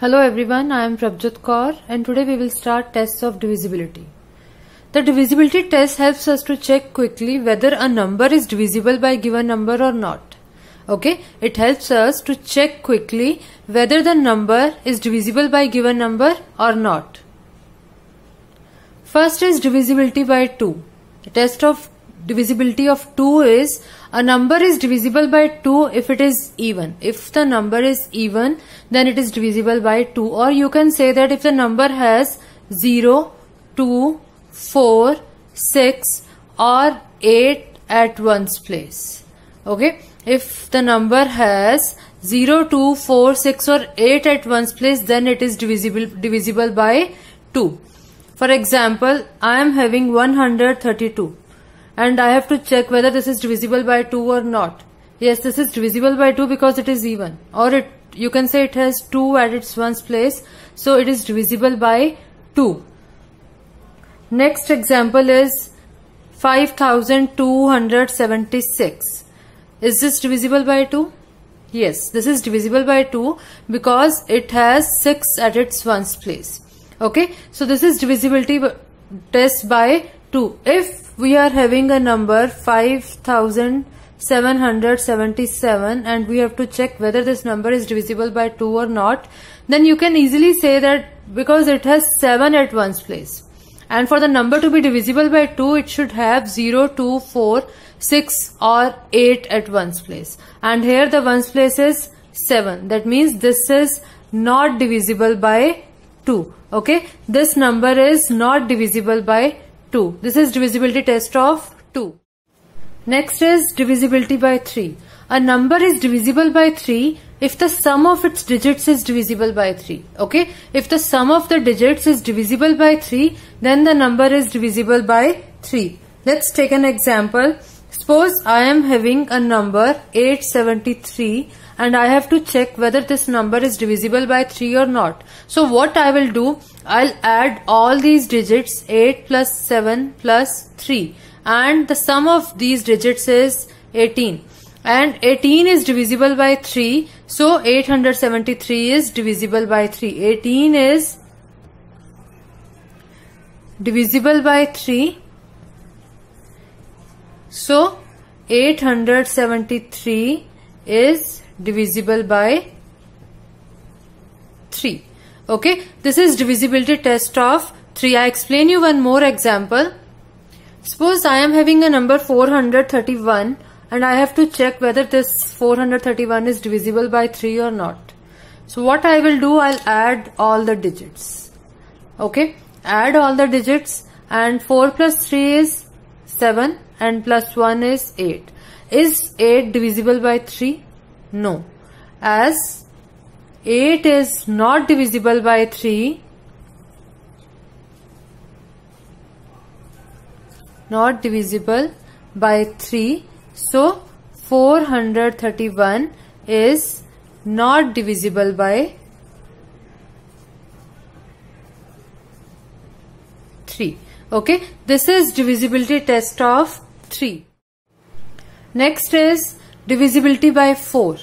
Hello everyone, I am Prabjot Kaur and today we will start tests of divisibility. The divisibility test helps us to check quickly whether a number is divisible by given number or not. Okay, it helps us to check quickly whether the number is divisible by given number or not. First is divisibility by 2. The test of divisibility of 2 is a number is divisible by 2 if it is even. If the number is even, then it is divisible by 2. Or you can say that if the number has 0, 2, 4, 6 or 8 at one's place. Okay, if the number has 0, 2, 4, 6 or 8 at one's place, then it is divisible by 2. For example, I am having 132. And I have to check whether this is divisible by 2 or not. Yes, this is divisible by 2 because it is even. Or you can say it has 2 at its one's place. So it is divisible by 2. Next example is 5276. Is this divisible by 2? Yes, this is divisible by 2 because it has 6 at its one's place. Okay, so this is divisibility test by 2. If we are having a number 5777 and we have to check whether this number is divisible by 2 or not, then you can easily say that because it has 7 at one's place. And for the number to be divisible by 2, it should have 0, 2, 4, 6 or 8 at one's place. And here the one's place is 7. That means this is not divisible by 2. Okay, this number is not divisible by 2. This is divisibility test of 2. Next is divisibility by 3. A number is divisible by 3 if the sum of its digits is divisible by 3. Okay, if the sum of the digits is divisible by 3, then the number is divisible by 3. Let's take an example. Suppose I am having a number 873 and I have to check whether this number is divisible by 3 or not. So what I will do, I'll add all these digits 8 plus 7 plus 3 and the sum of these digits is 18. And 18 is divisible by 3, so 873 is divisible by 3. 18 is divisible by 3. So 873 is divisible by 3. Okay, this is divisibility test of 3. I explain you one more example. Suppose I am having a number 431 and I have to check whether this 431 is divisible by 3 or not. So what I will do, I'll add all the digits. Okay, add all the digits and 4 plus 3 is 7 and plus 1 is 8. Is 8 divisible by 3? No. As 8 is not divisible by 3, not divisible by 3, so 431 is not divisible by 3. Okay, this is divisibility test of 3. Next is divisibility by 4.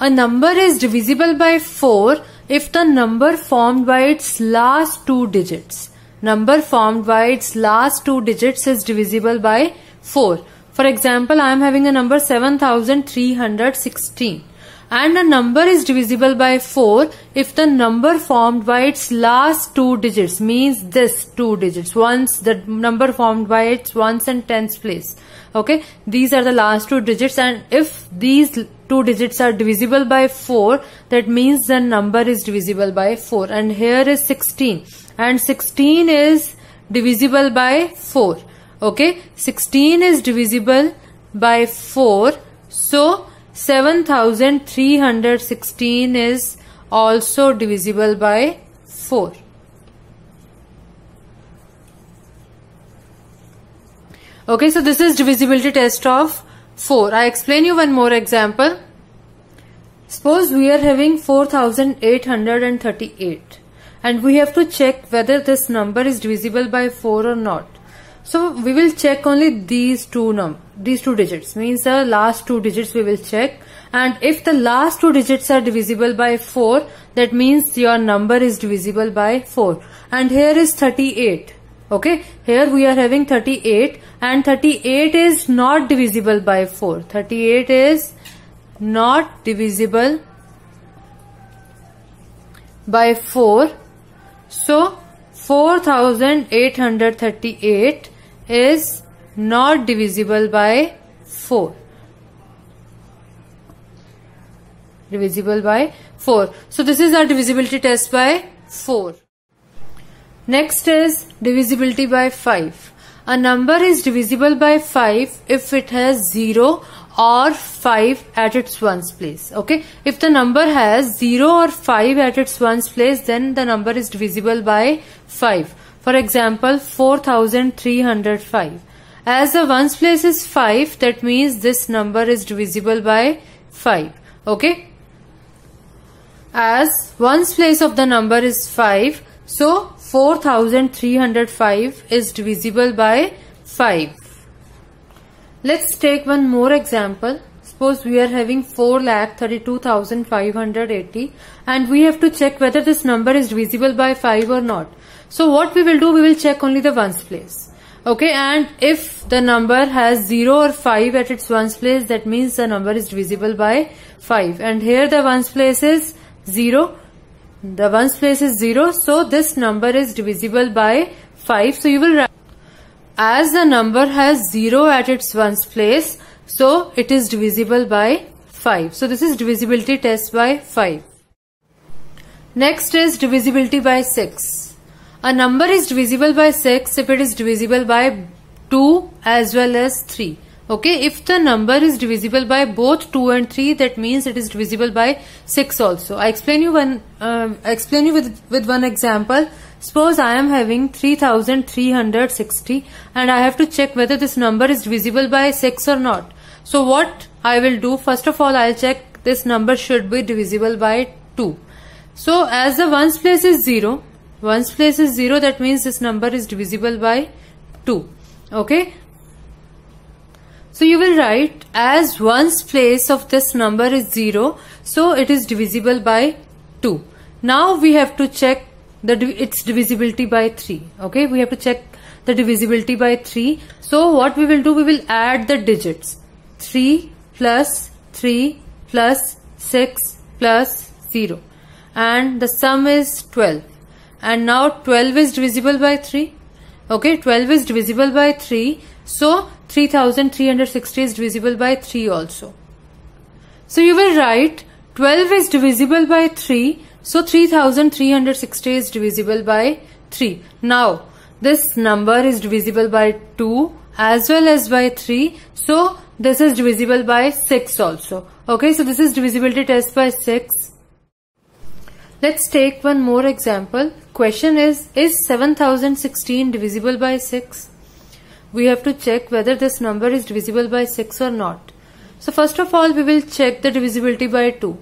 A number is divisible by 4 if the number formed by its last 2 digits. Number formed by its last 2 digits is divisible by 4. For example, I am having a number 7316 and a number is divisible by 4 if the number formed by its last 2 digits, means this 2 digits, once the number formed by its ones and tens place. Okay, these are the last 2 digits, and if these 2 digits are divisible by 4, that means the number is divisible by 4. And here is 16 and 16 is divisible by 4. Okay, 16 is divisible by 4, so 7316 is also divisible by 4. Okay, so this is divisibility test of 4. I explain you one more example. Suppose we are having 4838 and we have to check whether this number is divisible by 4 or not. So we will check only these two digits, means the last two digits we will check. And if the last two digits are divisible by 4, that means your number is divisible by 4. And here is 38. Okay, here we are having 38, and 38 is not divisible by 4. 38 is not divisible by 4. So 4838 is not divisible by 4. Divisible by 4. So this is our divisibility test by 4. Next is divisibility by 5. A number is divisible by 5 if it has 0 or 5 at its ones place. Okay, if the number has 0 or 5 at its ones place, then the number is divisible by 5. For example, 4305. As the ones place is 5, that means this number is divisible by 5. Okay, as ones place of the number is 5, so 4305 is divisible by 5. Let's take one more example. Suppose we are having 4,32,580 and we have to check whether this number is divisible by 5 or not. So what we will do, we will check only the ones place. Okay, and if the number has 0 or 5 at its ones place, that means the number is divisible by 5. And here the ones place is 0. The ones place is 0, so this number is divisible by 5. So you will write, as the number has 0 at its ones place, so it is divisible by 5. So this is divisibility test by 5. Next is divisibility by 6. A number is divisible by 6 if it is divisible by 2 as well as 3. Okay, if the number is divisible by both 2 and 3, that means it is divisible by 6 also. I explain you with one example. Suppose I am having 3360 and I have to check whether this number is divisible by 6 or not. So what I will do, first of all, I'll check this number should be divisible by 2. So as the ones place is 0, that means this number is divisible by 2. Okay. So you will write, as ones place of this number is 0, so it is divisible by 2. Now we have to check its divisibility by 3. Okay, we have to check the divisibility by 3. So what we will do, we will add the digits. 3 plus 3 plus 6 plus 0. And the sum is 12. And now 12 is divisible by 3. Okay, 12 is divisible by 3. So 3360 is divisible by 3 also. So you will write 12 is divisible by 3. So 3360 is divisible by 3. Now this number is divisible by 2 as well as by 3. So this is divisible by 6 also. Okay, so this is divisibility test by 6. Let's take one more example. Question is 7016 divisible by 6? We have to check whether this number is divisible by 6 or not. So first of all, we will check the divisibility by 2.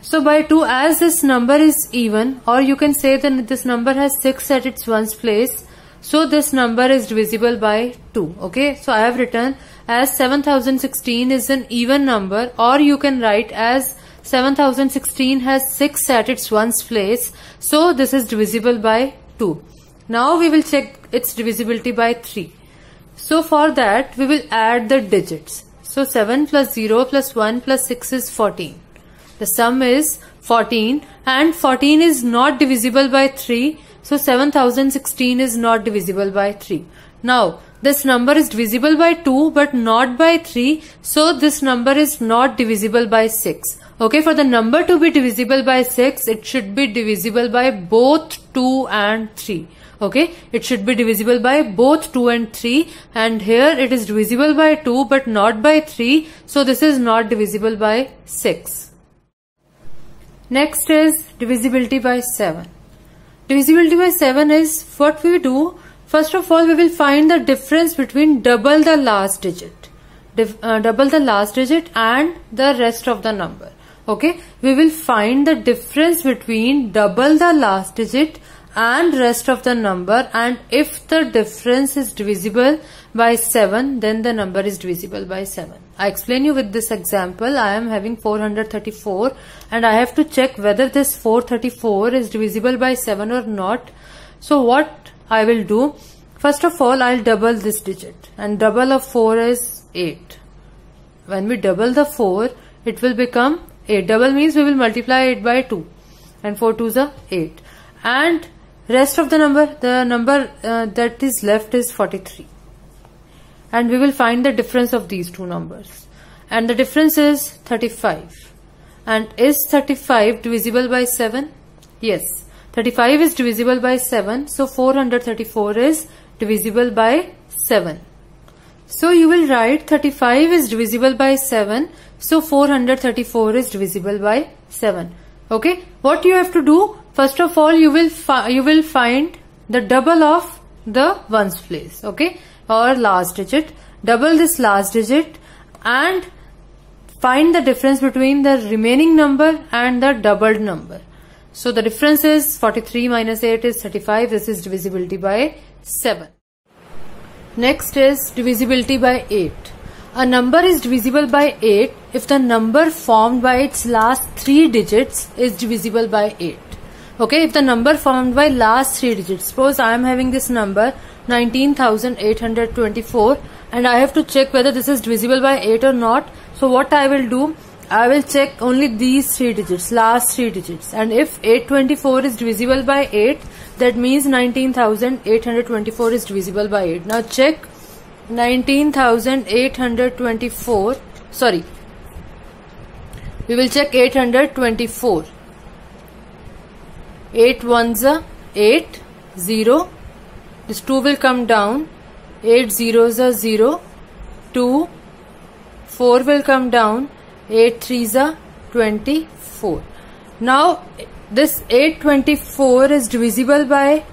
So by 2, as this number is even, or you can say that this number has 6 at its ones place, so this number is divisible by 2. Okay, so I have written as 7016 is an even number, or you can write as 7016 has 6 at its ones place, so this is divisible by 2. Now we will check its divisibility by 3. So for that we will add the digits. So 7 plus 0 plus 1 plus 6 is 14. The sum is 14 and 14 is not divisible by 3. So 7016 is not divisible by 3. Now this number is divisible by 2 but not by 3. So this number is not divisible by 6. Okay, for the number to be divisible by 6, it should be divisible by both 2 and 3. Okay, it should be divisible by both 2 and 3, and here it is divisible by 2 but not by 3, so this is not divisible by 6. Next is divisibility by 7. Divisibility by 7 is what we do. First of all, we will find the difference between double the last digit. Double the last digit and the rest of the number. Okay, we will find the difference between double the last digit and rest of the number, and if the difference is divisible by 7, then the number is divisible by 7. I explain you with this example. I am having 434 and I have to check whether this 434 is divisible by 7 or not. So what I will do, first of all I'll double this digit, and double of 4 is 8. When we double the 4, it will become 8. Double means we will multiply it by 2, and 4 2s are 8. And rest of the number that is left is 43. And we will find the difference of these two numbers. And the difference is 35. And is 35 divisible by 7? Yes. 35 is divisible by 7. So 434 is divisible by 7. So you will write 35 is divisible by 7. So 434 is divisible by 7. Okay. What you have to do? First of all, you will find the double of the ones place. Okay. Or last digit. Double this last digit and find the difference between the remaining number and the doubled number. So the difference is 43 minus 8 is 35. This is divisibility by 7. Next is divisibility by 8. A number is divisible by 8 if the number formed by its last 3 digits is divisible by 8. Okay, if the number formed by last 3 digits, suppose I am having this number 19,824 and I have to check whether this is divisible by 8 or not. So what I will do, I will check only these 3 digits, last 3 digits, and if 824 is divisible by 8, that means 19,824 is divisible by 8. Now check 19,824, sorry, we will check 824. 8 ones are 8, 0, this 2 will come down, 8 zeros are 0, 2, 4 will come down, 8 threes are 24. Now this 824 is divisible by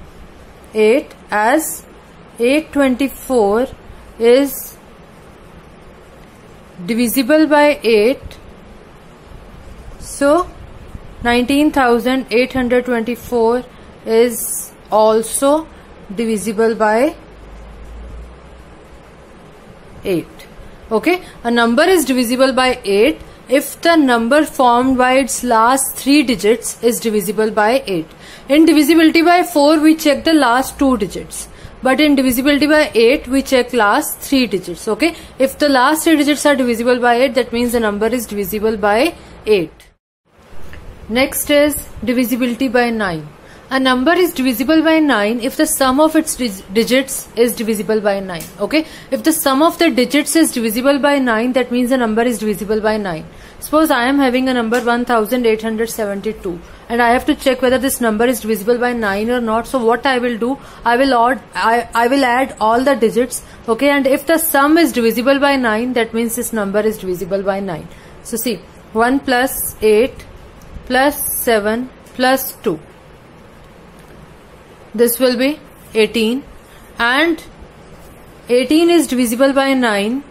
8 as 824 is divisible by 8. So 19,824 is also divisible by 8. Okay, a number is divisible by 8 if the number formed by its last 3 digits is divisible by 8. In divisibility by 4 we check the last 2 digits, but in divisibility by 8 we check last 3 digits. Okay, if the last 3 digits are divisible by 8, that means the number is divisible by 8. Next is divisibility by 9. A number is divisible by 9 if the sum of its digits is divisible by 9. Okay, if the sum of the digits is divisible by 9, that means the number is divisible by 9. Suppose I am having a number 1872 and I have to check whether this number is divisible by 9 or not. So what I will do, I will add all the digits. Okay, and if the sum is divisible by 9, that means this number is divisible by 9. So see, 1 plus 8 plus 7 plus 2. This will be 18, and 18 is divisible by 9.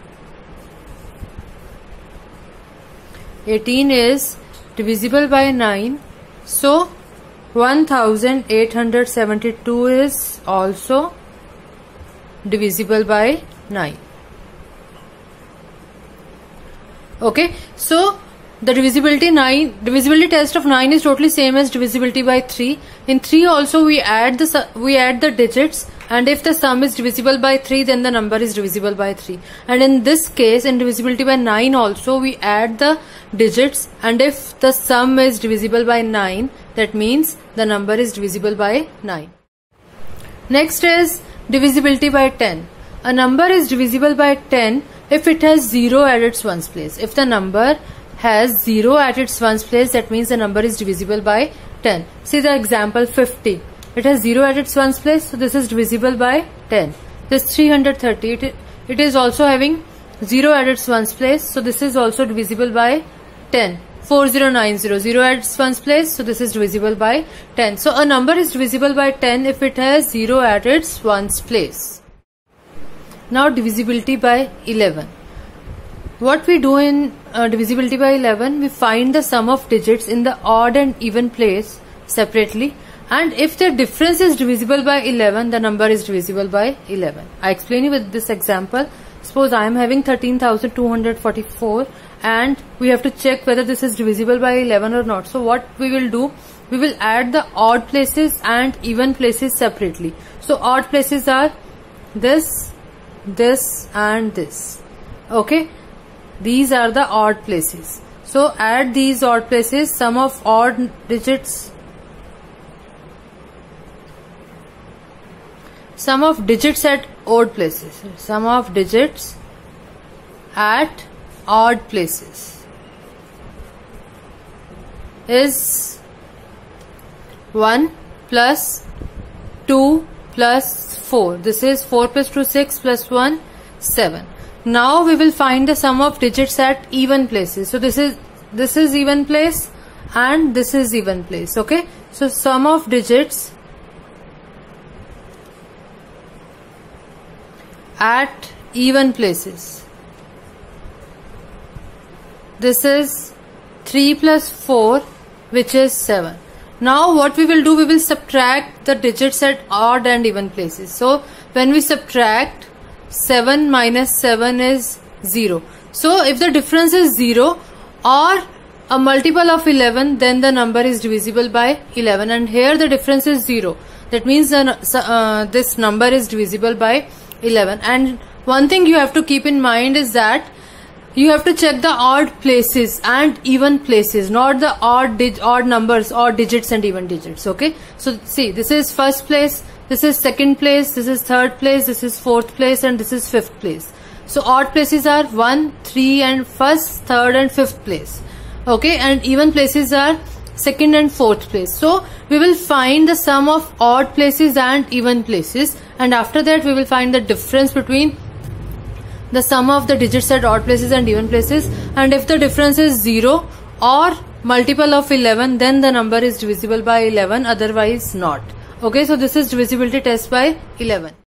18 is divisible by 9. So 1872 is also divisible by 9. Okay, so the divisibility test of 9 is totally same as divisibility by 3. In 3 also we add the digits, and if the sum is divisible by 3, then the number is divisible by 3. And in this case, in divisibility by 9 also we add the digits, and if the sum is divisible by 9, that means the number is divisible by 9. Next is divisibility by 10. A number is divisible by 10 if it has 0 at its ones place. If the number has 0 at its ones place, that means the number is divisible by 10. See the example 50. It has 0 at its ones place, so this is divisible by 10. This 330, it is also having 0 at its ones place, so this is also divisible by 10. 4090, 0 at its ones place, so this is divisible by 10. So a number is divisible by 10 if it has 0 at its ones place. Now divisibility by 11. What we do in divisibility by 11, we find the sum of digits in the odd and even place separately, and if the difference is divisible by 11, the number is divisible by 11. I explain you with this example. Suppose I am having 13,244 and we have to check whether this is divisible by 11 or not. So what we will do, we will add the odd places and even places separately. So odd places are this, this and this. Okay, these are the odd places. So add these odd places, sum of odd digits, sum of digits at odd places, sum of digits at odd places is 1 plus 2 plus 4. This is 4 plus 2, 6 plus 1, 7. Now we will find the sum of digits at even places. So this is even place and this is even place. Okay. So sum of digits at even places. This is 3 plus 4, which is 7. Now what we will do, we will subtract the digits at odd and even places. So when we subtract, 7 minus 7 is 0. So if the difference is 0 or a multiple of 11, then the number is divisible by 11, and here the difference is 0. That means this number is divisible by 11. And one thing you have to keep in mind is that you have to check the odd places and even places, not the odd numbers, odd digits and even digits. Okay, so see, this is first place, this is second place, this is third place, this is fourth place, and this is fifth place. So odd places are 1, 3 and first, third and fifth place. Okay, and even places are second and fourth place. So we will find the sum of odd places and even places, and after that we will find the difference between the sum of the digits at odd places and even places, and if the difference is 0 or multiple of 11, then the number is divisible by 11, otherwise not. Okay, so this is divisibility test by 11.